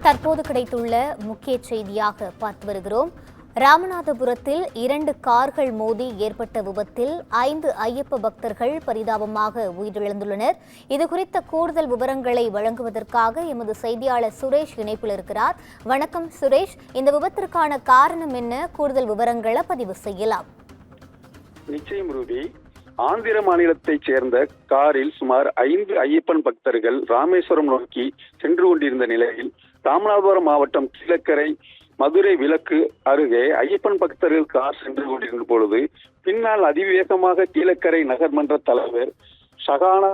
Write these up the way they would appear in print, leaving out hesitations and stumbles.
தற்போது கிடைத்துள்ள முக்கிய செய்தியாக பார்த்து வருகிறோம். ராமநாதபுரத்தில் 2 கார்கள் மோதி ஏற்பட்ட விபத்தில் 5 ஐயப்ப பக்தர்கள் பரிதாபமாக உயிரிழந்துள்ளனர். இதுகுறித்த கூடுதல் விவரங்களை வழங்குவதற்காக எமது செய்தியாளர் சுரேஷ் இணைப்பில் இருக்கிறார். வணக்கம் சுரேஷ், இந்த விபத்திற்கான காரணம் என்ன? கூடுதல் விவரங்களை பதிவு செய்யலாம். நிச்சயம் ரூபி. ஆந்திர மாநிலத்தைச் சேர்ந்த காரில் சுமார் 5 ஐயப்பன் பக்தர்கள் ராமேஸ்வரம் நோக்கி சென்று கொண்டிருந்த நிலையில் ராமநாதபுரம் மாவட்டம் கீழக்கரை மதுரை விலக்கு அருகே ஐயப்பன் பக்தர்கள் கார் சென்று கொண்டிருந்த பொழுது பின்னால் அதிவேகமாக கீழக்கரை நகர்மன்ற தலைவர் ஷகானா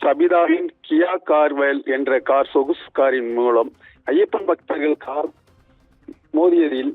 சபிதாவின் கியா கார்வெல் என்ற கார் சொகுசு காரின் மூலம் ஐயப்பன் பக்தர்கள் கார் மோதியதில்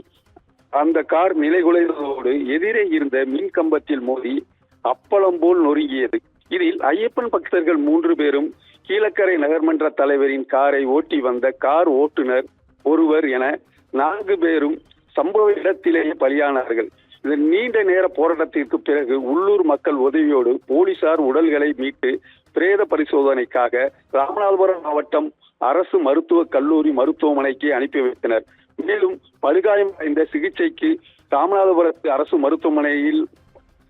அந்த கார் நிலைகுலைந்ததோடு எதிரே இருந்த மின் கம்பத்தில் மோதி அப்பளம் போல் நொறுங்கியது. இதில் ஐயப்பன் பக்தர்கள் 3 பேரும் கீழக்கரை நகர்மன்ற தலைவரின் காரை ஓட்டி வந்த கார் ஓட்டுநர் ஒருவர் என 4 பேரும் சம்பவ இடத்திலேயே பலியானார்கள். இந்த நீண்ட நேர போராட்டத்திற்கு பிறகு உள்ளூர் மக்கள் உதவியோடு போலீசார் உடல்களை மீட்டு பிரேத பரிசோதனைக்காக ராமநாதபுரம் மாவட்டம் அரசு மருத்துவக் கல்லூரி மருத்துவமனைக்கு அனுப்பி வைத்தனர். மேலும் படுகாயமடைந்த சிகிச்சைக்கு ராமநாதபுரத்து அரசு மருத்துவமனையில்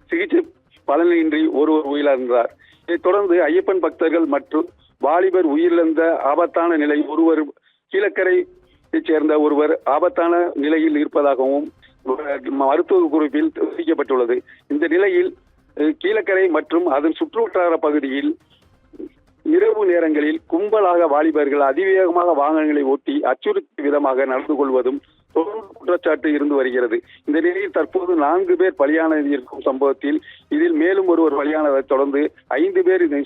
சிகிச்சை பலனின்றி ஒருவர் உயிரிழந்தார். இதைத் தொடர்ந்து ஐயப்பன் பக்தர்கள் மற்றும் வாலிபர் உயிரிழந்த ஆபத்தான நிலை ஒருவர் கீழக்கரையைச் சேர்ந்த ஒருவர் ஆபத்தான நிலையில் இருப்பதாகவும் மருத்துவ குறிப்பில் தெரிவிக்கப்பட்டுள்ளது. இந்த நிலையில் கீழக்கரை மற்றும் அதன் சுற்றுவட்டார பகுதியில் இரவு நேரங்களில் கும்பலாக வாலிபர்கள் அதிவேகமாக வாகனங்களை ஓட்டி அச்சுறுத்தும் விதமாக நடந்து கொள்வதும் தொடர்ந்து குற்றச்சாட்டு இருந்து வருகிறது. இந்த நிலையில் தற்போது 4 பேர் பலியான இருக்கும் சம்பவத்தில் இதில் மேலும் ஒருவர் பலியானதை தொடர்ந்து 5 பேர் இந்த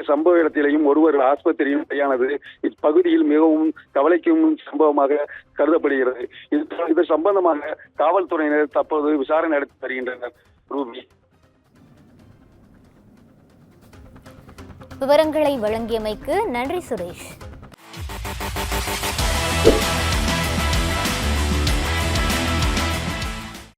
சம்பவ இடத்திலேயும் ஒருவர் ஆஸ்பத்திரியில் பலியானது இப்பகுதியில் மிகவும் கவலைக்கும் சம்பவமாக கருதப்படுகிறது. இது சம்பந்தமாக காவல்துறையினர் தற்போது விசாரணை நடத்தி வருகின்றனர். ரூபி, விவரங்களை வழங்கியமைக்கு நன்றி சுரேஷ்.